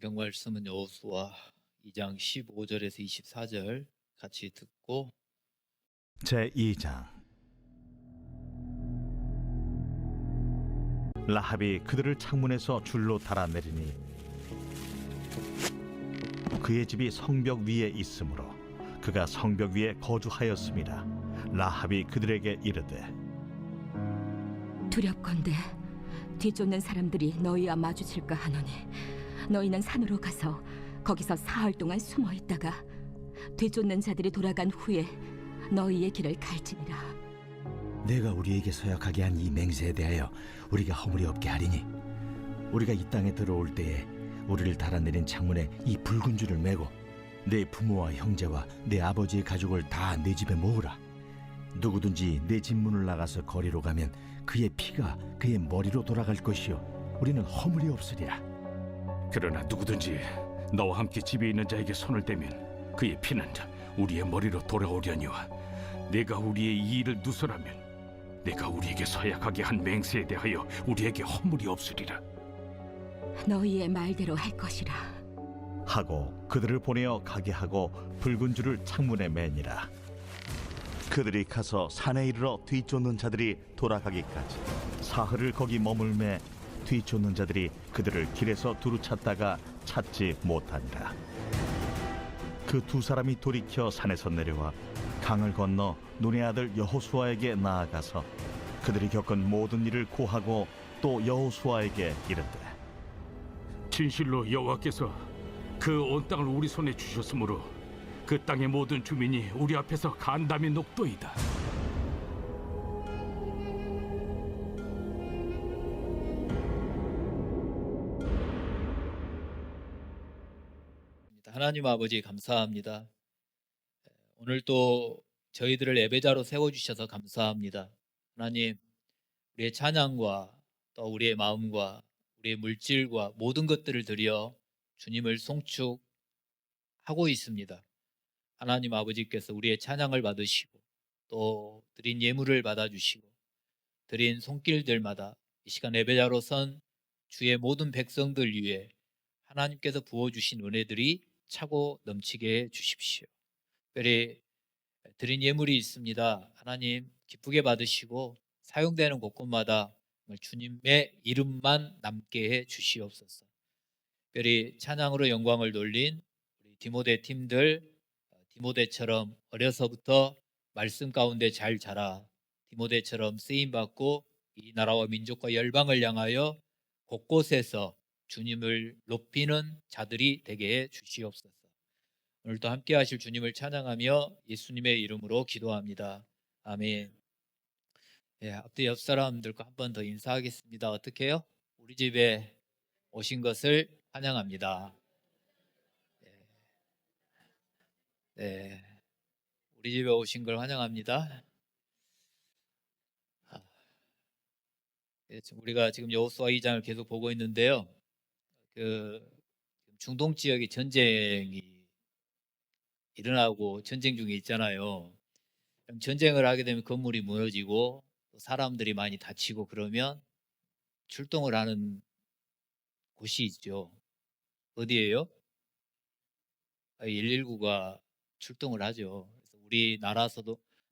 성경 말씀은 여호수아 2장 15절에서 24절 같이 듣고 제2장. 라합이 그들을 창문에서 줄로 달아내리니 그의 집이 성벽 위에 있으므로 그가 성벽 위에 거주하였습니다. 라합이 그들에게 이르되 두렵건대 뒤쫓는 사람들이 너희와 마주칠까 하노니 너희는 산으로 가서 거기서 사흘 동안 숨어 있다가 뒤쫓는 자들이 돌아간 후에 너희의 길을 갈지니라. 내가 우리에게 서약하게 한 이 맹세에 대하여 우리가 허물이 없게 하리니 우리가 이 땅에 들어올 때에 우리를 달아내린 창문에 이 붉은 줄을 매고 내 부모와 형제와 내 아버지의 가족을 다 내 집에 모으라. 누구든지 내 집 문을 나가서 거리로 가면 그의 피가 그의 머리로 돌아갈 것이요 우리는 허물이 없으리라. 그러나 누구든지 너와 함께 집에 있는 자에게 손을 대면 그의 피는 우리의 머리로 돌아오려니와 내가 우리의 이 일을 누설하면 내가 우리에게 서약하게 한 맹세에 대하여 우리에게 허물이 없으리라. 너희의 말대로 할 것이라. 하고 그들을 보내어 가게 하고 붉은 줄을 창문에 매니라. 그들이 가서 산에 이르러 뒤쫓는 자들이 돌아가기까지 사흘을 거기 머물매 뒤쫓는 자들이 그들을 길에서 두루 찾다가 찾지 못하니라. 그 두 사람이 돌이켜 산에서 내려와 강을 건너 눈의 아들 여호수아에게 나아가서 그들이 겪은 모든 일을 고하고 또 여호수아에게 이르되 진실로 여호와께서 그 온 땅을 우리 손에 주셨으므로 그 땅의 모든 주민이 우리 앞에서 간담이 녹도이다. 하나님 아버지 감사합니다. 오늘 또 저희들을 예배자로 세워주셔서 감사합니다. 하나님, 우리의 찬양과 또 우리의 마음과 우리의 물질과 모든 것들을 드려 주님을 송축하고 있습니다. 하나님 아버지께서 우리의 찬양을 받으시고 또 드린 예물을 받아주시고 드린 손길들마다 이 시간 예배자로 선 주의 모든 백성들 위해 하나님께서 부어주신 은혜들이 차고 넘치게 해 주십시오. 특별히 드린 예물이 있습니다. 하나님 기쁘게 받으시고 사용되는 곳곳마다 주님의 이름만 남게 해 주시옵소서. 특별히 찬양으로 영광을 돌린 우리 디모데 팀들, 디모데처럼 어려서부터 말씀 가운데 잘 자라 디모데처럼 쓰임받고 이 나라와 민족과 열방을 향하여 곳곳에서 주님을 높이는 자들이 되게 해 주시옵소서. 오늘도 함께 하실 주님을 찬양하며 예수님의 이름으로 기도합니다. 아멘. 앞뒤 옆 사람들과 한 번 더 인사하겠습니다. 어떻게 해요? 우리 집에 오신 것을 환영합니다. 네, 우리 집에 오신 걸 환영합니다. 우리가 지금 여호수아 2장을 계속 보고 있는데요. 그 중동 지역에 전쟁이 일어나고 전쟁 중에 있잖아요. 전쟁을 하게 되면 건물이 무너지고 사람들이 많이 다치고 그러면 출동을 하는 곳이 있죠. 어디예요? 119가 출동을 하죠. 그래서 우리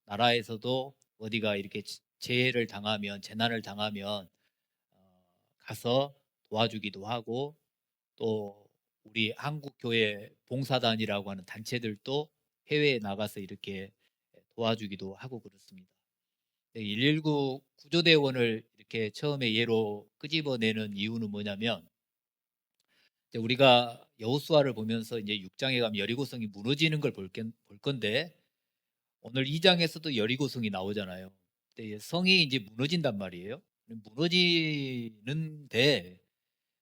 나라에서도 어디가 이렇게 재해를 당하면 재난을 당하면 가서 도와주기도 하고 또 우리 한국교회 봉사단이라고 하는 단체들도 해외에 나가서 이렇게 도와주기도 하고 그렇습니다. 119 구조대원을 이렇게 처음에 예로 끄집어내는 이유는 뭐냐면 우리가 여호수아를 보면서 이제 6장에 가면 여리고성이 무너지는 걸 볼 건데 오늘 2장에서도 여리고성이 나오잖아요. 근데 성이 이제 무너진단 말이에요. 무너지는데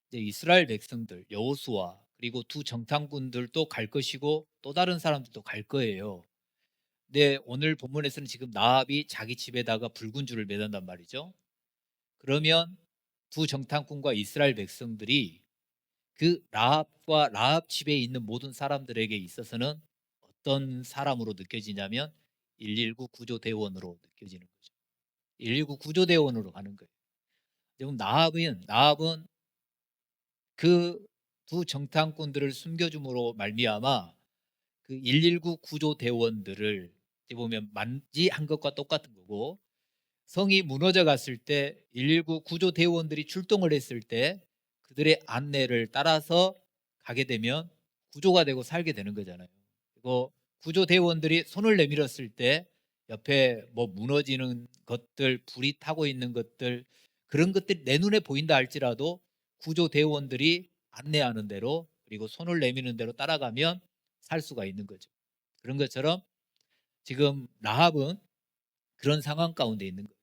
이제 이스라엘 백성들 여호수아 그리고 두 정탐꾼들도 갈 것이고 또 다른 사람들도 갈 거예요. 근데 오늘 본문에서는 지금 나압이 자기 집에다가 붉은 줄을 매단단 말이죠. 그러면 두 정탐꾼과 이스라엘 백성들이 그 라합과 라합 집에 있는 모든 사람들에게 있어서는 어떤 사람으로 느껴지냐면 119 구조대원으로 느껴지는 거죠. 119 구조대원으로 가는 거예요. 그럼 나합은 그 두 정탐꾼들을 숨겨줌으로 말미암아 그 119 구조 대원들을 어찌 보면 만지한 것과 똑같은 거고, 성이 무너져 갔을 때 119 구조 대원들이 출동을 했을 때 그들의 안내를 따라서 가게 되면 구조가 되고 살게 되는 거잖아요. 그리고 구조 대원들이 손을 내밀었을 때 옆에 뭐 무너지는 것들, 불이 타고 있는 것들, 그런 것들이 내 눈에 보인다 할지라도 구조 대원들이 안내하는 대로, 그리고 손을 내미는 대로 따라가면 살 수가 있는 거죠. 그런 것처럼 지금 라합은 그런 상황 가운데 있는 거예요.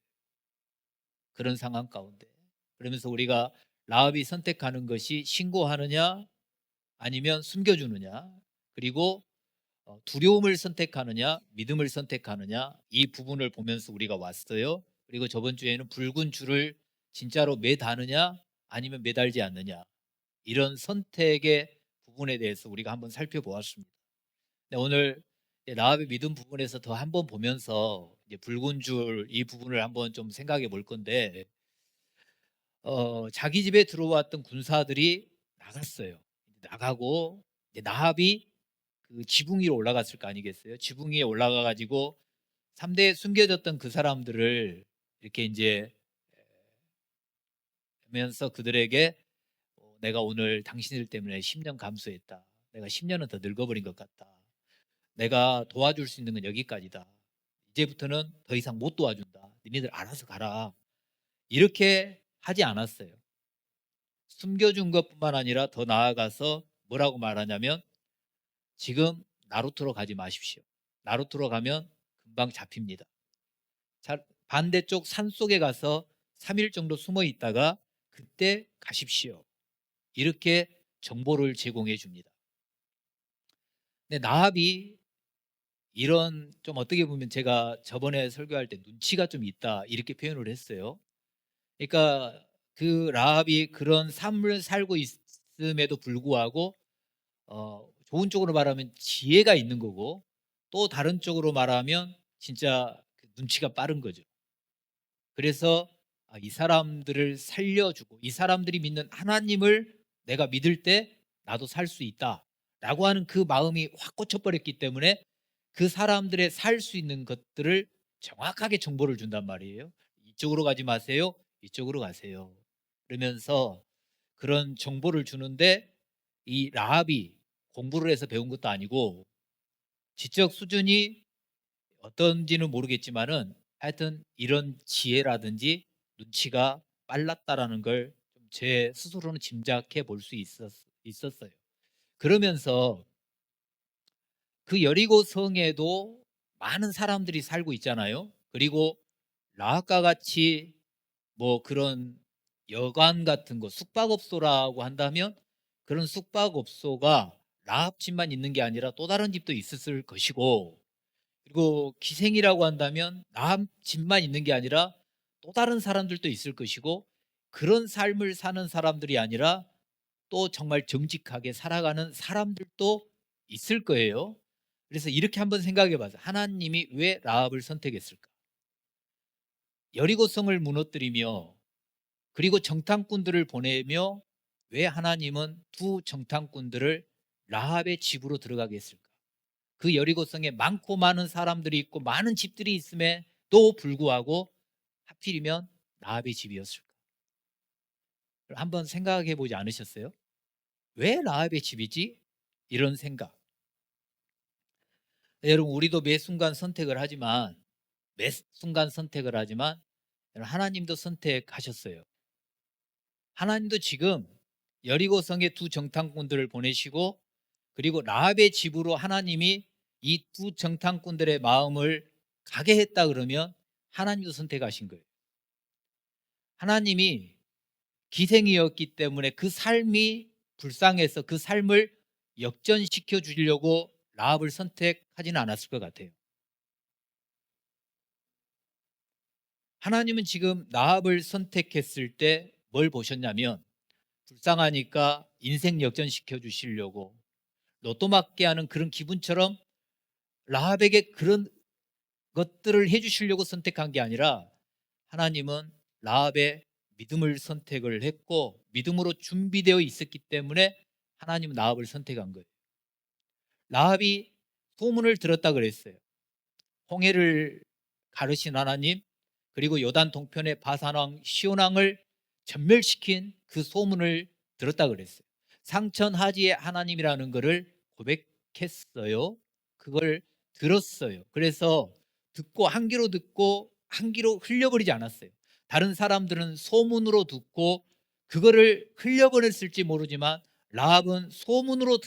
그런 상황 가운데. 그러면서 우리가 라합이 선택하는 것이 신고하느냐 아니면 숨겨주느냐, 그리고 두려움을 선택하느냐 믿음을 선택하느냐, 이 부분을 보면서 우리가 왔어요. 그리고 저번 주에는 붉은 줄을 진짜로 매다느냐 아니면 매달지 않느냐, 이런 선택의 부분에 대해서 우리가 한번 살펴보았습니다. 네, 오늘 라합의 믿음 부분에서 더 한번 보면서 이제 붉은 줄 이 부분을 한번 좀 생각해 볼 건데, 자기 집에 들어왔던 군사들이 나갔어요. 나가고 이제 라합이 그 지붕 위로 올라갔을 거 아니겠어요? 지붕 위에 올라가 가지고 3대에 숨겨졌던 그 사람들을 이렇게 이제 하면서 그들에게 내가 오늘 당신들 때문에 10년 감수했다. 내가 10년은 더 늙어버린 것 같다. 내가 도와줄 수 있는 건 여기까지다. 이제부터는 더 이상 못 도와준다. 너희들 알아서 가라. 이렇게 하지 않았어요. 숨겨준 것뿐만 아니라 더 나아가서 뭐라고 말하냐면, 지금 나루토로 가지 마십시오. 나루토로 가면 금방 잡힙니다. 반대쪽 산 속에 가서 3일 정도 숨어 있다가 그때 가십시오. 이렇게 정보를 제공해 줍니다. 근데 나합이 이런, 좀 어떻게 보면 제가 저번에 설교할 때 눈치가 좀 있다 이렇게 표현을 했어요. 그러니까 그 라합이 그런 삶을 살고 있음에도 불구하고 좋은 쪽으로 말하면 지혜가 있는 거고, 또 다른 쪽으로 말하면 진짜 눈치가 빠른 거죠. 그래서 이 사람들을 살려주고 이 사람들이 믿는 하나님을 내가 믿을 때 나도 살 수 있다라고 하는 그 마음이 확 꽂혀버렸기 때문에 그 사람들의 살 수 있는 것들을 정확하게 정보를 준단 말이에요. 이쪽으로 가지 마세요. 이쪽으로 가세요. 그러면서 그런 정보를 주는데, 이 라합이 공부를 해서 배운 것도 아니고 지적 수준이 어떤지는 모르겠지만은 하여튼 이런 지혜라든지 눈치가 빨랐다라는 걸 제 스스로는 짐작해 볼 수 있었어요. 그러면서 그 여리고 성에도 많은 사람들이 살고 있잖아요. 그리고 라합과 같이 뭐 그런 여관 같은 거, 숙박업소라고 한다면 그런 숙박업소가 라합 집만 있는 게 아니라 또 다른 집도 있었을 것이고, 그리고 기생이라고 한다면 라합 집만 있는 게 아니라 또 다른 사람들도 있을 것이고, 그런 삶을 사는 사람들이 아니라 또 정말 정직하게 살아가는 사람들도 있을 거예요. 그래서 이렇게 한번 생각해 봐서, 하나님이 왜 라합을 선택했을까? 여리고성을 무너뜨리며 그리고 정탐꾼들을 보내며 왜 하나님은 두 정탐꾼들을 라합의 집으로 들어가게 했을까? 그 여리고성에 많고 많은 사람들이 있고 많은 집들이 있음에도 불구하고 하필이면 라합의 집이었을까? 한번 생각해 보지 않으셨어요? 왜 라합의 집이지? 이런 생각. 여러분, 우리도 매 순간 선택을 하지만 하나님도 선택하셨어요. 하나님도 지금 여리고성의 두 정탐꾼들을 보내시고, 그리고 라합의 집으로 하나님이 이 두 정탐꾼들의 마음을 가게 했다 그러면 하나님도 선택하신 거예요. 하나님이 기생이었기 때문에 그 삶이 불쌍해서 그 삶을 역전시켜 주려고 라합을 선택하지는 않았을 것 같아요. 하나님은 지금 라합을 선택했을 때 뭘 보셨냐면, 불쌍하니까 인생 역전시켜 주시려고 로또 맞게 하는 그런 기분처럼 라합에게 그런 것들을 해주시려고 선택한 게 아니라, 하나님은 라합의 믿음을 선택을 했고 믿음으로 준비되어 있었기 때문에 하나님은 라합을 선택한 거예요. 라합이 소문을 들었다 그랬어요. 홍해를 가르신 하나님, 그리고 요단 동편의 바산왕 시온왕을 전멸시킨 그 소문을 들었다 그랬어요. 상천하지의 하나님이라는 것을 고백했어요. 그걸 들었어요. 그래서 듣고 한 귀로 듣고 한 귀로 흘려버리지 않았어요. 다른 사람들은 소문으로 듣고 그거를 흘려버렸을지 모르지만 라합은 소문으로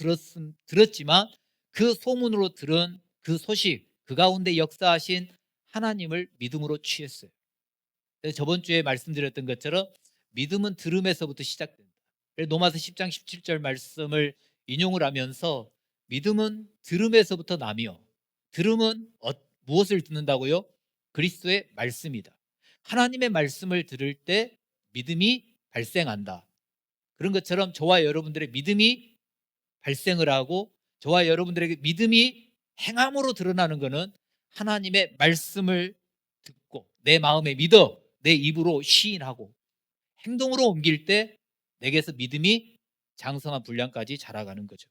들었지만 그 소문으로 들은 그 소식, 그 가운데 역사하신 하나님을 믿음으로 취했어요. 그래서 저번 주에 말씀드렸던 것처럼 믿음은 들음에서부터 시작된다. 그래서 로마서 10장 17절 말씀을 인용을 하면서 믿음은 들음에서부터 나며, 들음은 무엇을 듣는다고요? 그리스도의 말씀이다. 하나님의 말씀을 들을 때 믿음이 발생한다. 그런 것처럼 저와 여러분들의 믿음이 발생을 하고 저와 여러분들에게 믿음이 행함으로 드러나는 것은 하나님의 말씀을 듣고 내 마음에 믿어 내 입으로 시인하고 행동으로 옮길 때 내게서 믿음이 장성한 분량까지 자라가는 거죠.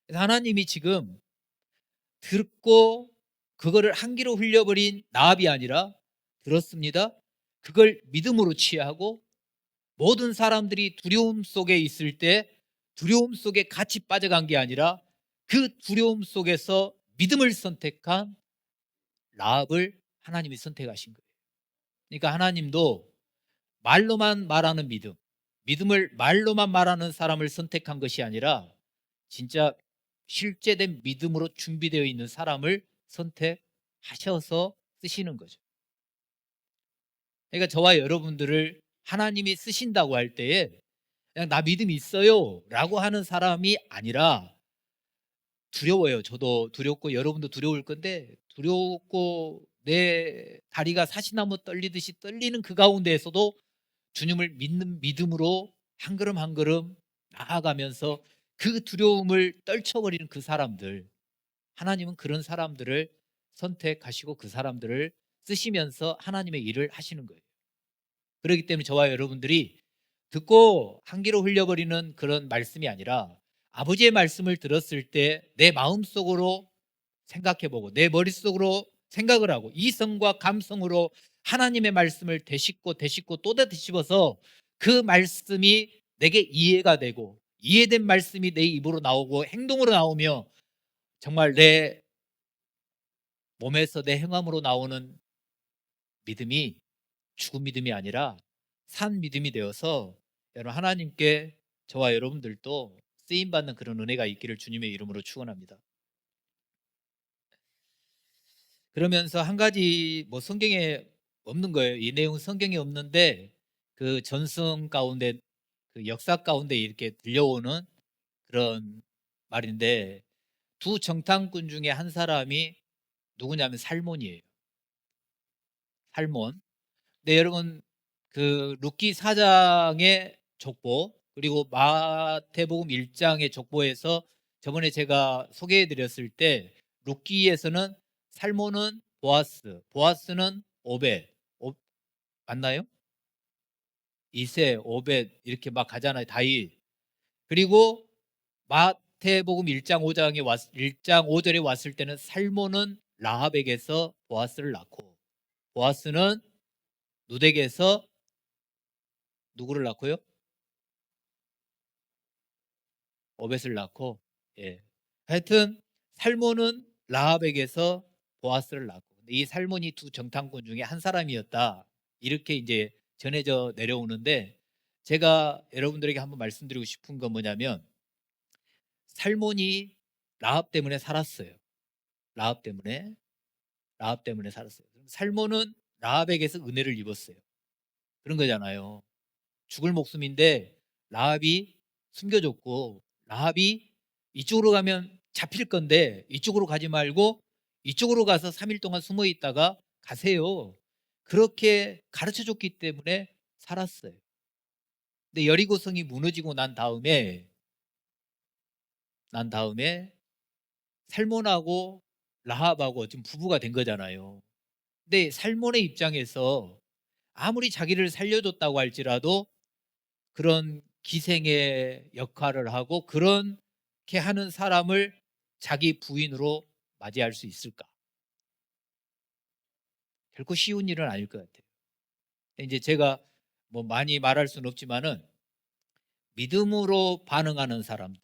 그래서 하나님이 지금 듣고 그거를 한 귀로 흘려버린 라합이 아니라 들었습니다. 그걸 믿음으로 취하고 모든 사람들이 두려움 속에 있을 때 두려움 속에 같이 빠져간 게 아니라 그 두려움 속에서 믿음을 선택한 라합을 하나님이 선택하신 거예요. 그러니까 하나님도 말로만 말하는 믿음, 믿음을 말로만 말하는 사람을 선택한 것이 아니라 진짜 실제된 믿음으로 준비되어 있는 사람을 선택하셔서 쓰시는 거죠. 그러니까 저와 여러분들을 하나님이 쓰신다고 할 때에 그냥 나 믿음 있어요 라고 하는 사람이 아니라 두려워요. 저도 두렵고 여러분도 두려울 건데 두렵고 내 다리가 사시나무 떨리듯이 떨리는 그 가운데에서도 주님을 믿는 믿음으로 한 걸음 한 걸음 나아가면서 그 두려움을 떨쳐버리는 그 사람들, 하나님은 그런 사람들을 선택하시고 그 사람들을 쓰시면서 하나님의 일을 하시는 거예요. 그렇기 때문에 저와 여러분들이 듣고 한 귀로 흘려버리는 그런 말씀이 아니라 아버지의 말씀을 들었을 때 내 마음속으로 생각해보고 내 머릿속으로 생각을 하고 이성과 감성으로 하나님의 말씀을 되씹고 또 되씹어서 그 말씀이 내게 이해가 되고 이해된 말씀이 내 입으로 나오고 행동으로 나오며 정말 내 몸에서 내 행함으로 나오는 믿음이 죽은 믿음이 아니라 산 믿음이 되어서 여러분 하나님께 저와 여러분들도 쓰임받는 그런 은혜가 있기를 주님의 이름으로 축원합니다. 그러면서 한 가지 성경에 없는 거예요. 이 내용 성경에 없는데 그 전승 가운데 그 역사 가운데 이렇게 들려오는 그런 말인데 두 정탐꾼 중에 한 사람이 누구냐면 살몬이에요. 살몬. 네, 여러분 그 룻기 4장의 족보 그리고 마태복음 1장의 족보에서 저번에 제가 소개해 드렸을 때 룻기에서는 살몬은 보아스, 보아스는 오벳, 맞나요? 이세, 오벳 이렇게 막 가잖아요. 다윗. 그리고 마태복음 1장 5절에 왔을 때는 살몬은 라합에게서 보아스를 낳고 보아스는 누덱에서 누구를 낳고요? 오벳을 낳고, 예. 하여튼 살몬은 라합에게서 보아스를 낳고, 이 살몬이 두 정탐꾼 중에 한 사람이었다. 이렇게 이제 전해져 내려오는데 제가 여러분들에게 한번 말씀드리고 싶은 건 뭐냐면 살몬이 라합 때문에 살았어요. 라합 때문에 살았어요. 살몬은 라합에게서 은혜를 입었어요. 그런 거잖아요. 죽을 목숨인데 라합이 숨겨줬고 라합이 이쪽으로 가면 잡힐 건데 이쪽으로 가지 말고 이쪽으로 가서 3일 동안 숨어 있다가 가세요. 그렇게 가르쳐줬기 때문에 살았어요. 근데 여리고성이 무너지고 난 다음에 살몬하고 라합하고 지금 부부가 된 거잖아요. 근데 살몬의 입장에서 아무리 자기를 살려줬다고 할지라도 그런 기생의 역할을 하고 그렇게 하는 사람을 자기 부인으로 맞이할 수 있을까? 결코 쉬운 일은 아닐 것 같아요. 이제 제가 뭐 많이 말할 수는 없지만은 믿음으로 반응하는 사람은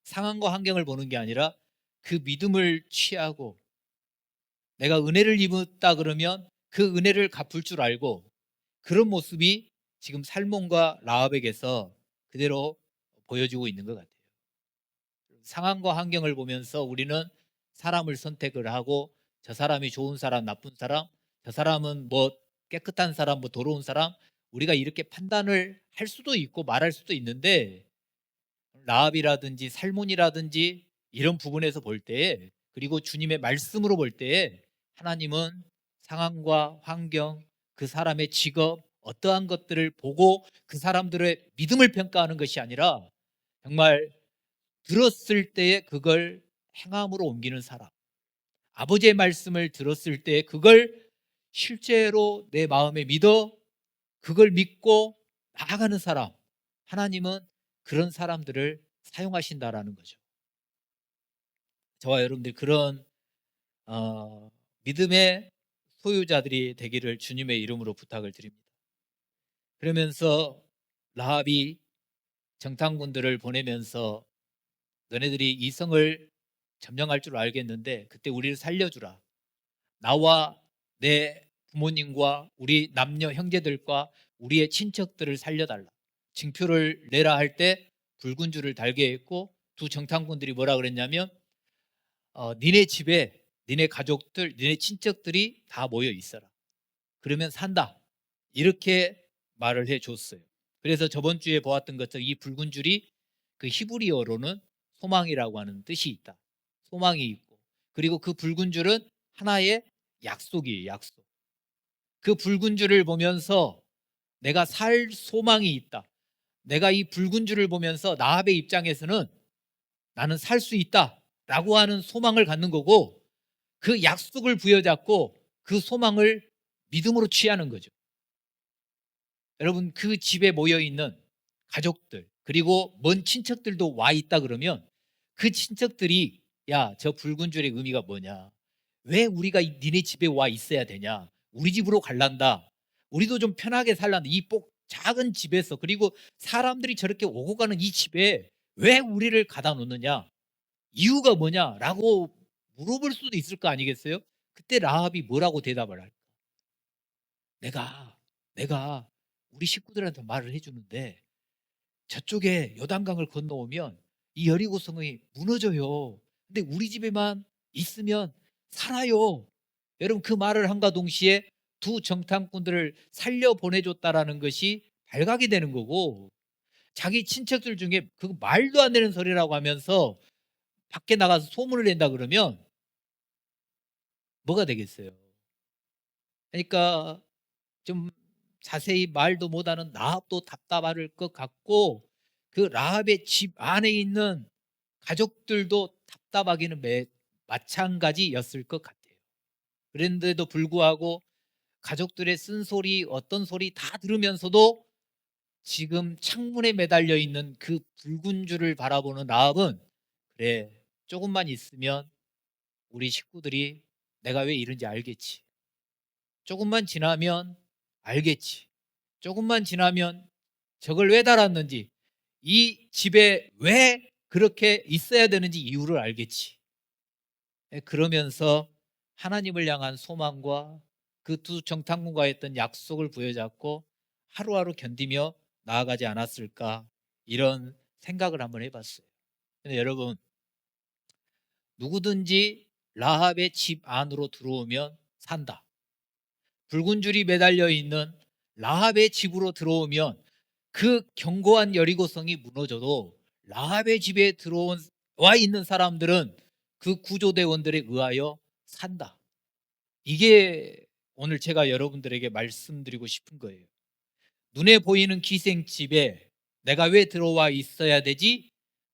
상황과 환경을 보는 게 아니라 그 믿음을 취하고 내가 은혜를 입었다 그러면 그 은혜를 갚을 줄 알고 그런 모습이 지금 살몬과 라합에게서 그대로 보여지고 있는 것 같아요. 상황과 환경을 보면서 우리는 사람을 선택을 하고 저 사람이 좋은 사람, 나쁜 사람, 저 사람은 뭐 깨끗한 사람, 뭐 더러운 사람, 우리가 이렇게 판단을 할 수도 있고 말할 수도 있는데 라합이라든지 살몬이라든지 이런 부분에서 볼 때에 그리고 주님의 말씀으로 볼 때에 하나님은 상황과 환경, 그 사람의 직업, 어떠한 것들을 보고 그 사람들의 믿음을 평가하는 것이 아니라 정말 들었을 때에 그걸 행함으로 옮기는 사람, 아버지의 말씀을 들었을 때 그걸 실제로 내 마음에 믿어 그걸 믿고 나아가는 사람, 하나님은 그런 사람들을 사용하신다라는 거죠. 저와 여러분들이 그런 믿음의 소유자들이 되기를 주님의 이름으로 부탁을 드립니다. 그러면서 라합이 정탐꾼들을 보내면서 너네들이 이성을 점령할 줄 알겠는데 그때 우리를 살려주라. 나와 내 부모님과 우리 남녀 형제들과 우리의 친척들을 살려달라. 징표를 내라 할 때 붉은 줄을 달게 했고 두 정탐꾼들이 뭐라 그랬냐면 니네 집에 니네 가족들, 니네 친척들이 다 모여 있어라. 그러면 산다. 이렇게 말을 해줬어요. 그래서 저번 주에 보았던 것처럼 이 붉은 줄이 그 히브리어로는 소망이라고 하는 뜻이 있다. 소망이 있고 그리고 그 붉은 줄은 하나의 약속이에요. 약속. 그 붉은 줄을 보면서 내가 살 소망이 있다. 내가 이 붉은 줄을 보면서 라합의 입장에서는 나는 살 수 있다 라고 하는 소망을 갖는 거고 그 약속을 부여잡고 그 소망을 믿음으로 취하는 거죠. 여러분 그 집에 모여있는 가족들 그리고 먼 친척들도 와 있다 그러면 그 친척들이 야, 저 붉은 줄의 의미가 뭐냐? 왜 우리가 니네 집에 와 있어야 되냐? 우리 집으로 갈란다. 우리도 좀 편하게 살란다. 이 작은 집에서 그리고 사람들이 저렇게 오고 가는 이 집에 왜 우리를 가다 놓느냐? 이유가 뭐냐? 라고 물어볼 수도 있을 거 아니겠어요? 그때 라합이 뭐라고 대답을 할까? 내가 우리 식구들한테 말을 해주는데 저쪽에 요단강을 건너오면 이 여리고성이 무너져요. 근데 우리 집에만 있으면 살아요. 여러분 그 말을 한과 동시에 두 정탐꾼들을 살려 보내줬다라는 것이 발각이 되는 거고 자기 친척들 중에 그 말도 안 되는 소리라고 하면서 밖에 나가서 소문을 낸다 그러면 뭐가 되겠어요? 그러니까 좀 자세히 말도 못하는 라합도 답답할 것 같고 그 라합의 집 안에 있는 가족들도 답답하기는 마찬가지였을 것 같아요. 그런데도 불구하고 가족들의 쓴소리 어떤 소리 다 들으면서도 지금 창문에 매달려 있는 그 붉은 줄을 바라보는 라합은 그래 조금만 있으면 우리 식구들이 내가 왜 이런지 알겠지. 조금만 지나면 알겠지. 조금만 지나면 저걸 왜 달았는지 이 집에 왜 그렇게 있어야 되는지 이유를 알겠지. 그러면서 하나님을 향한 소망과 그 두 정탐꾼과 했던 약속을 부여잡고 하루하루 견디며 나아가지 않았을까 이런 생각을 한번 해봤어요. 근데 여러분 누구든지 라합의 집 안으로 들어오면 산다. 붉은 줄이 매달려 있는 라합의 집으로 들어오면 그 견고한 여리고성이 무너져도 라합의 집에 와 있는 사람들은 그 구조대원들에 의하여 산다. 이게 오늘 제가 여러분들에게 말씀드리고 싶은 거예요. 눈에 보이는 기생집에 내가 왜 들어와 있어야 되지?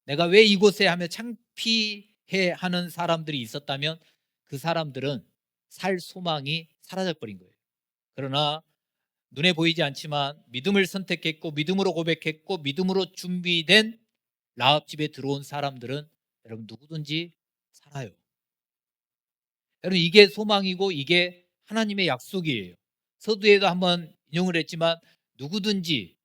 내가 왜 이곳에 하며 창피해 하는 사람들이 있었다면 그 사람들은 살 소망이 사라져 버린 거예요. 그러나 눈에 보이지 않지만 믿음을 선택했고 믿음으로 고백했고 믿음으로 준비된 라합 집에 들어온 사람들은 여러분 누구든지 살아요. 여러분 이게 소망이고 이게 하나님의 약속이에요. 서두에도 한번 인용을 했지만 누구든지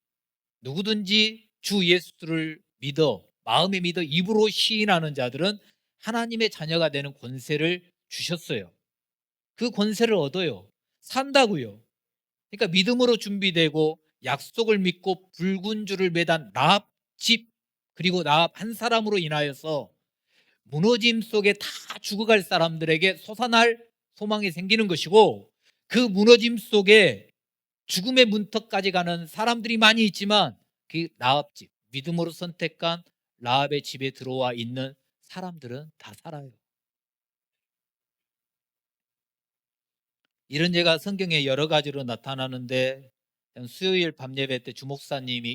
주 예수를 믿어 마음에 믿어 입으로 시인하는 자들은 하나님의 자녀가 되는 권세를 주셨어요. 그 권세를 얻어요. 산다고요. 그러니까 믿음으로 준비되고 약속을 믿고 붉은 줄을 매단 라합 집 그리고 라합 한 사람으로 인하여서 무너짐 속에 다 죽어갈 사람들에게 솟아날 소망이 생기는 것이고, 그 무너짐 속에 죽음의 문턱까지 가는 사람들이 많이 있지만 그 라합 집, 믿음으로 선택한 라합의 집에 들어와 있는 사람들은 다 살아요. 이런 예가 성경에 여러 가지로 나타나는데 수요일 밤 예배 때 주목사님이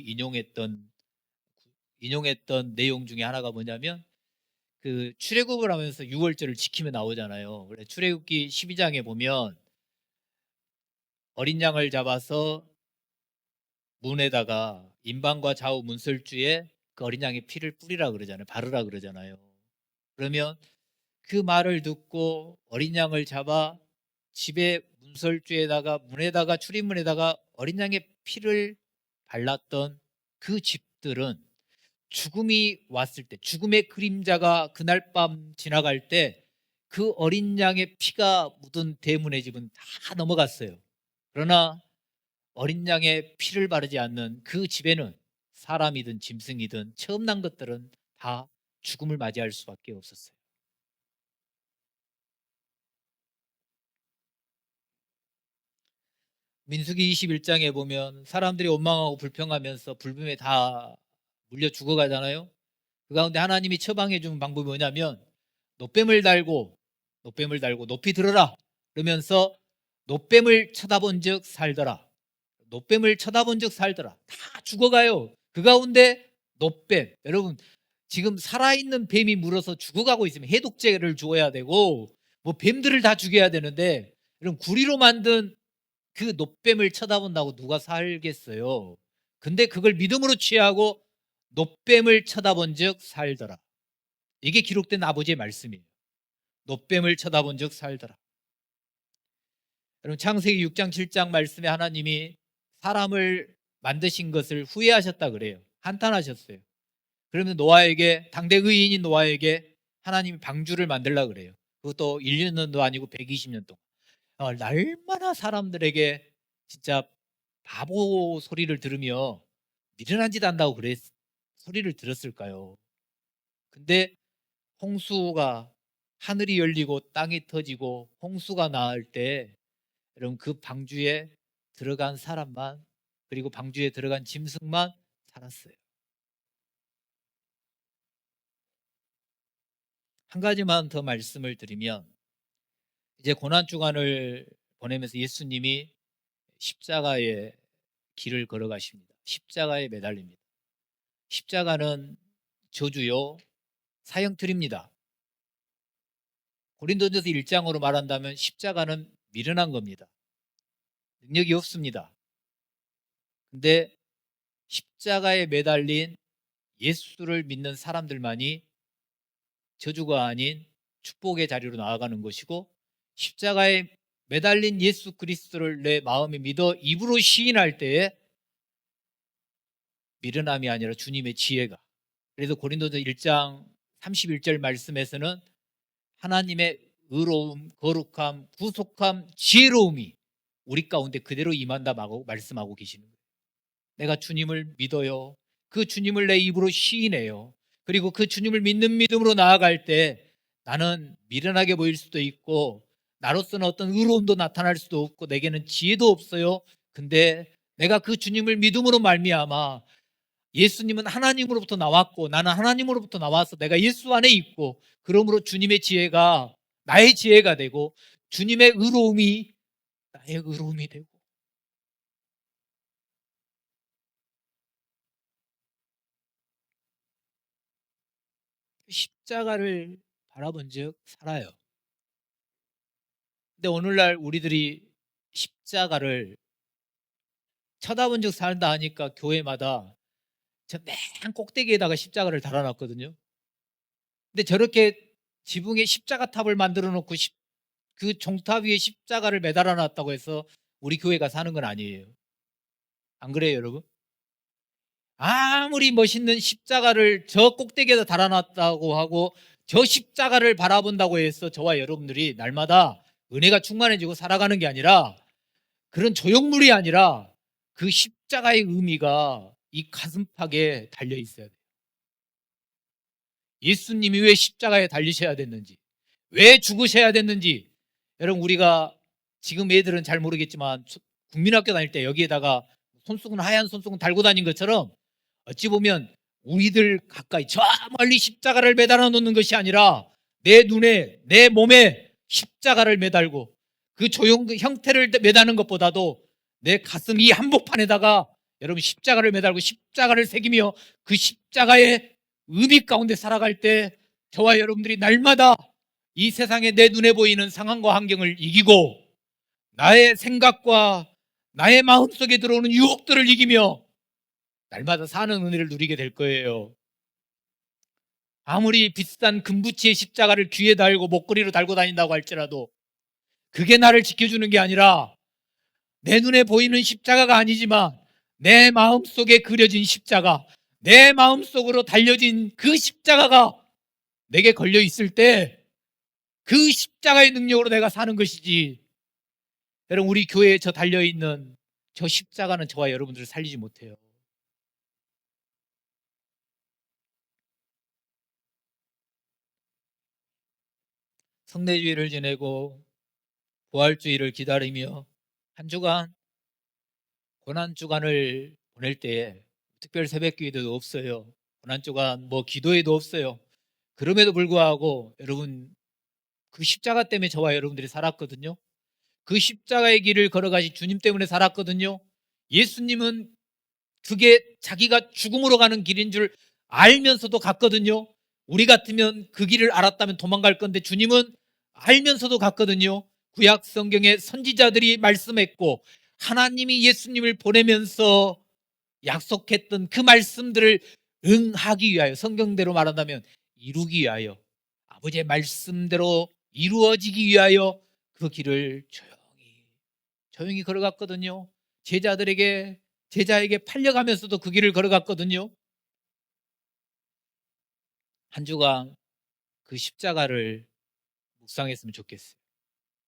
인용했던 내용 중에 하나가 뭐냐면 그 출애굽을 하면서 유월절을 지키며 나오잖아요. 그래 출애굽기 12장에 보면 어린 양을 잡아서 문에다가 임방과 좌우 문설주에 그 어린 양의 피를 뿌리라 그러잖아요. 바르라 그러잖아요. 그러면 그 말을 듣고 어린 양을 잡아 집에 문설주에다가 문에다가 출입문에다가 어린 양의 피를 발랐던 그 집들은 죽음이 왔을 때, 죽음의 그림자가 그날 밤 지나갈 때 그 어린 양의 피가 묻은 대문의 집은 다 넘어갔어요. 그러나 어린 양의 피를 바르지 않는 그 집에는 사람이든 짐승이든 처음 난 것들은 다 죽음을 맞이할 수밖에 없었어요. 민수기 21장에 보면 사람들이 원망하고 불평하면서 불금에 다 물려 죽어가잖아요. 그 가운데 하나님이 처방해 준 방법이 뭐냐면 노뱀을 달고 높이 들어라 그러면서 노뱀을 쳐다본 적 살더라. 노뱀을 쳐다본 적 살더라. 다 죽어가요. 그 가운데 노뱀, 여러분 지금 살아있는 뱀이 물어서 죽어가고 있으면 해독제를 주어야 되고 뭐 뱀들을 다 죽여야 되는데, 여러분 구리로 만든 그 노뱀을 쳐다본다고 누가 살겠어요? 근데 그걸 믿음으로 취하고 노뱀을 쳐다본 적 살더라. 이게 기록된 아버지의 말씀이에요. 노뱀을 쳐다본 적 살더라. 여러분 창세기 6장 7장 말씀에 하나님이 사람을 만드신 것을 후회하셨다 그래요. 한탄하셨어요. 그러면 노아에게, 당대 의인인 노아에게 하나님이 방주를 만들라 그래요. 그것도 1년도 아니고 120년 동안. 날마다 사람들에게 진짜 바보 소리를 들으며 미련한 짓 한다고 소리를 들었을까요? 근데 홍수가, 하늘이 열리고 땅이 터지고 홍수가 나을 때 여러분 그 방주에 들어간 사람만, 그리고 방주에 들어간 짐승만 살았어요. 한 가지만 더 말씀을 드리면, 이제 고난 주간을 보내면서 예수님이 십자가의 길을 걸어가십니다. 십자가에 매달립니다. 십자가는 저주요 사형틀입니다. 고린도전서 1장으로 말한다면 십자가는 미련한 겁니다. 능력이 없습니다. 근데 십자가에 매달린 예수를 믿는 사람들만이 저주가 아닌 축복의 자리로 나아가는 것이고, 십자가에 매달린 예수 그리스도를 내 마음에 믿어 입으로 시인할 때에 미련함이 아니라 주님의 지혜가, 그래서 고린도서 1장 31절 말씀에서는 하나님의 의로움, 거룩함, 구속함, 지혜로움이 우리 가운데 그대로 임한다고 말씀하고 계시는 거예요. 내가 주님을 믿어요. 그 주님을 내 입으로 시인해요. 그리고 그 주님을 믿는 믿음으로 나아갈 때 나는 미련하게 보일 수도 있고 나로서는 어떤 의로움도 나타날 수도 없고 내게는 지혜도 없어요. 근데 내가 그 주님을 믿음으로 말미암아, 예수님은 하나님으로부터 나왔고 나는 하나님으로부터 나와서 내가 예수 안에 있고, 그러므로 주님의 지혜가 나의 지혜가 되고 주님의 의로움이 나의 의로움이 되고, 십자가를 바라본 적 살아요. 근데 오늘날 우리들이 십자가를 쳐다본 적 산다 하니까 교회마다 저 맨 꼭대기에다가 십자가를 달아놨거든요. 근데 저렇게 지붕에 십자가 탑을 만들어 놓고 그 종탑 위에 십자가를 매달아 놨다고 해서 우리 교회가 사는 건 아니에요. 안 그래요, 여러분? 아무리 멋있는 십자가를 저 꼭대기에다 달아놨다고 하고 저 십자가를 바라본다고 해서 저와 여러분들이 날마다 은혜가 충만해지고 살아가는 게 아니라, 그런 조형물이 아니라 그 십자가의 의미가 이 가슴팍에 달려 있어야 돼요. 예수님이 왜 십자가에 달리셔야 됐는지, 왜 죽으셔야 됐는지, 여러분 우리가 지금 애들은 잘 모르겠지만 국민학교 다닐 때 여기에다가 손수건, 하얀 손수건 달고 다닌 것처럼 어찌 보면 우리들 가까이 저 멀리 십자가를 매달아 놓는 것이 아니라 내 눈에, 내 몸에 십자가를 매달고 그 조형 형태를 매다는 것보다도 내 가슴 이 한복판에다가 여러분 십자가를 매달고 십자가를 새기며 그 십자가의 의미 가운데 살아갈 때 저와 여러분들이 날마다 이 세상에 내 눈에 보이는 상황과 환경을 이기고 나의 생각과 나의 마음속에 들어오는 유혹들을 이기며 날마다 사는 은혜를 누리게 될 거예요. 아무리 비싼 금부치의 십자가를 귀에 달고 목걸이로 달고 다닌다고 할지라도 그게 나를 지켜주는 게 아니라 내 눈에 보이는 십자가가 아니지만 내 마음속에 그려진 십자가, 내 마음속으로 달려진 그 십자가가 내게 걸려 있을 때 그 십자가의 능력으로 내가 사는 것이지, 여러분 우리 교회에 저 달려있는 저 십자가는 저와 여러분들을 살리지 못해요. 성례주의를 지내고 부활주의를 기다리며 한 주간 고난주간을 보낼 때에 특별 새벽기도도 없어요. 고난주간 뭐 기도회도 없어요. 그럼에도 불구하고 여러분 그 십자가 때문에 저와 여러분들이 살았거든요. 그 십자가의 길을 걸어가신 주님 때문에 살았거든요. 예수님은 그게 자기가 죽음으로 가는 길인 줄 알면서도 갔거든요. 우리 같으면 그 길을 알았다면 도망갈 건데 주님은 알면서도 갔거든요. 구약 성경의 선지자들이 말씀했고 하나님이 예수님을 보내면서 약속했던 그 말씀들을 응하기 위하여, 성경대로 말한다면 이루기 위하여, 아버지의 말씀대로 이루어지기 위하여 그 길을 조용히 걸어갔거든요. 제자에게 팔려가면서도 그 길을 걸어갔거든요. 한 주간 그 십자가를 묵상했으면 좋겠어요.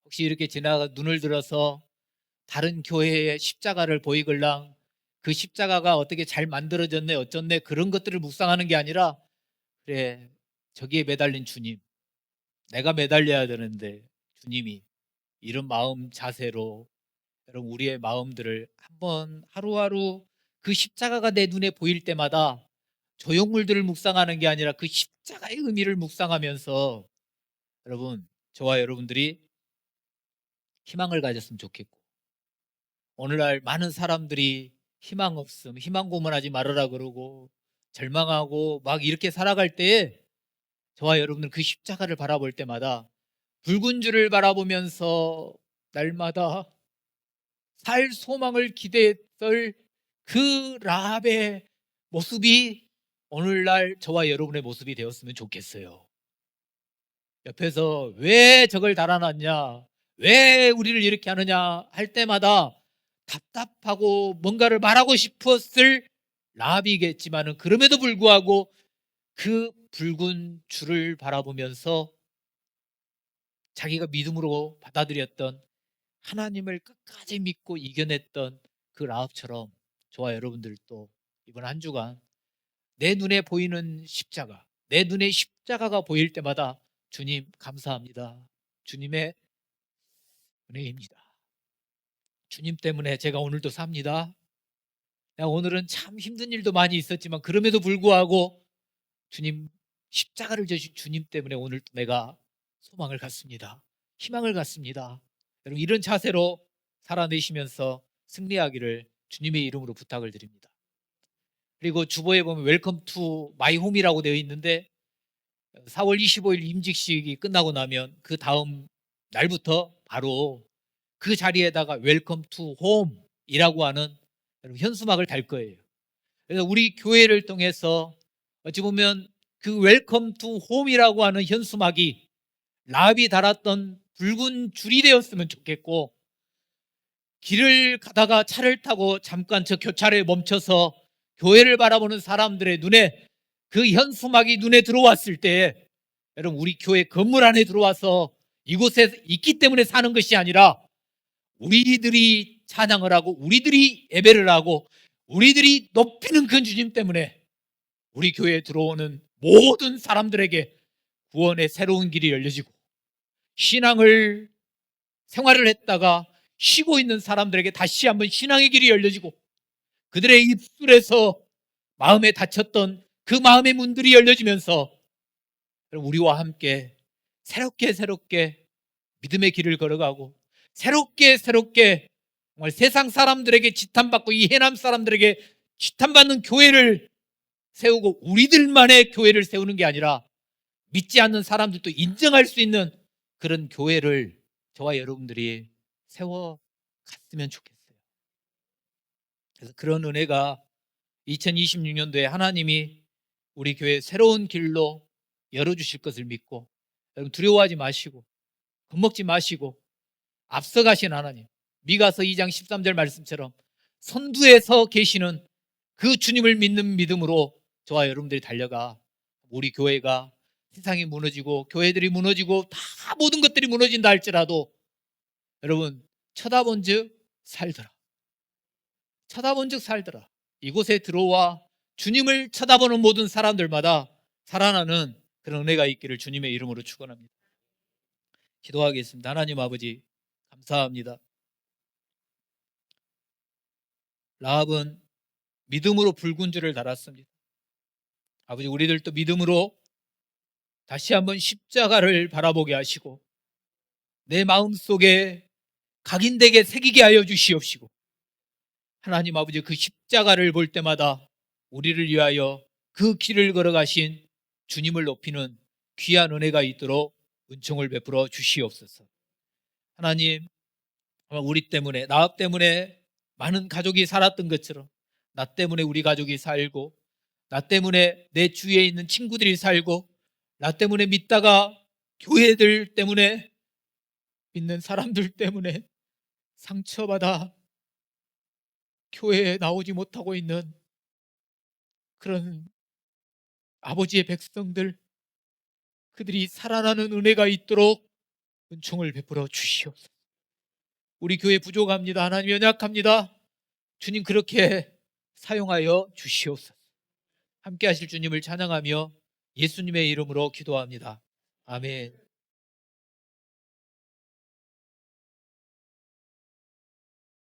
혹시 이렇게 지나가 눈을 들어서 다른 교회의 십자가를 보이걸랑 그 십자가가 어떻게 잘 만들어졌네 어쩌네 그런 것들을 묵상하는 게 아니라, 그래 저기에 매달린 주님, 내가 매달려야 되는데 주님이, 이런 마음 자세로 여러분 우리의 마음들을 한번 하루하루 그 십자가가 내 눈에 보일 때마다 조형물들을 묵상하는 게 아니라 그 십자가의 의미를 묵상하면서 여러분 저와 여러분들이 희망을 가졌으면 좋겠고, 오늘날 많은 사람들이 희망 없음, 희망 고문하지 말아라 그러고 절망하고 막 이렇게 살아갈 때에 저와 여러분들 그 십자가를 바라볼 때마다 붉은 줄을 바라보면서 날마다 살 소망을 기대했을 그 라합의 모습이 오늘날 저와 여러분의 모습이 되었으면 좋겠어요. 옆에서 왜 저걸 달아놨냐, 왜 우리를 이렇게 하느냐 할 때마다 답답하고 뭔가를 말하고 싶었을 라합이겠지만은 그럼에도 불구하고 그 붉은 줄을 바라보면서 자기가 믿음으로 받아들였던 하나님을 끝까지 믿고 이겨냈던 그 라합처럼 저와 여러분들도 이번 한 주간 내 눈에 보이는 십자가, 내 눈에 십자가가 보일 때마다 주님 감사합니다, 주님의 은혜입니다, 주님 때문에 제가 오늘도 삽니다, 오늘은 참 힘든 일도 많이 있었지만 그럼에도 불구하고 주님, 십자가를 지신 주님 때문에 오늘 내가 소망을 갖습니다, 희망을 갖습니다. 여러분 이런 자세로 살아내시면서 승리하기를 주님의 이름으로 부탁을 드립니다. 그리고 주보에 보면 웰컴 투 마이 홈이라고 되어 있는데 4월 25일 임직식이 끝나고 나면 그 다음 날부터 바로 그 자리에다가 웰컴 투 홈이라고 하는 여러분, 현수막을 달 거예요. 그래서 우리 교회를 통해서 어찌 보면 그 웰컴 투 홈이라고 하는 현수막이 라합이 달았던 붉은 줄이 되었으면 좋겠고, 길을 가다가 차를 타고 잠깐 저 교차로에 멈춰서 교회를 바라보는 사람들의 눈에 그 현수막이 눈에 들어왔을 때, 여러분, 우리 교회 건물 안에 들어와서 이곳에 있기 때문에 사는 것이 아니라 우리들이 찬양을 하고 우리들이 예배를 하고 우리들이 높이는 그 주님 때문에 우리 교회에 들어오는 모든 사람들에게 구원의 새로운 길이 열려지고, 신앙을 생활을 했다가 쉬고 있는 사람들에게 다시 한번 신앙의 길이 열려지고, 그들의 입술에서 마음에 닫혔던 그 마음의 문들이 열려지면서 우리와 함께 새롭게 믿음의 길을 걸어가고, 새롭게 정말 세상 사람들에게 지탄받고 이 해남 사람들에게 지탄받는 교회를 세우고, 우리들만의 교회를 세우는 게 아니라 믿지 않는 사람들도 인정할 수 있는 그런 교회를 저와 여러분들이 세워갔으면 좋겠어요. 그래서 그런 은혜가 2026년도에 하나님이 우리 교회 새로운 길로 열어주실 것을 믿고, 여러분, 두려워하지 마시고 겁먹지 마시고 앞서가신 하나님, 미가서 2장 13절 말씀처럼 선두에서 계시는 그 주님을 믿는 믿음으로 저와 여러분들이 달려가 우리 교회가 세상이 무너지고 교회들이 무너지고 다 모든 것들이 무너진다 할지라도, 여러분, 쳐다본 즉 살더라. 이곳에 들어와 주님을 쳐다보는 모든 사람들마다 살아나는 그런 은혜가 있기를 주님의 이름으로 축원합니다. 기도하겠습니다. 하나님 아버지, 감사합니다. 라합은 믿음으로 붉은 줄을 달았습니다. 아버지, 우리들도 믿음으로 다시 한번 십자가를 바라보게 하시고 내 마음속에 각인되게 새기게 하여 주시옵시고, 하나님 아버지, 그 십자가를 볼 때마다 우리를 위하여 그 길을 걸어가신 주님을 높이는 귀한 은혜가 있도록 은총을 베풀어 주시옵소서. 하나님, 우리 때문에, 나 때문에 많은 가족이 살았던 것처럼 나 때문에 우리 가족이 살고, 나 때문에 내 주위에 있는 친구들이 살고, 나 때문에 믿다가 교회들 때문에, 믿는 사람들 때문에 상처받아 교회에 나오지 못하고 있는 그런 아버지의 백성들, 그들이 살아나는 은혜가 있도록 은총을 베풀어 주시옵소서. 우리 교회 부족합니다. 하나님, 연약합니다. 주님, 그렇게 사용하여 주시옵소서. 함께 하실 주님을 찬양하며 예수님의 이름으로 기도합니다. 아멘.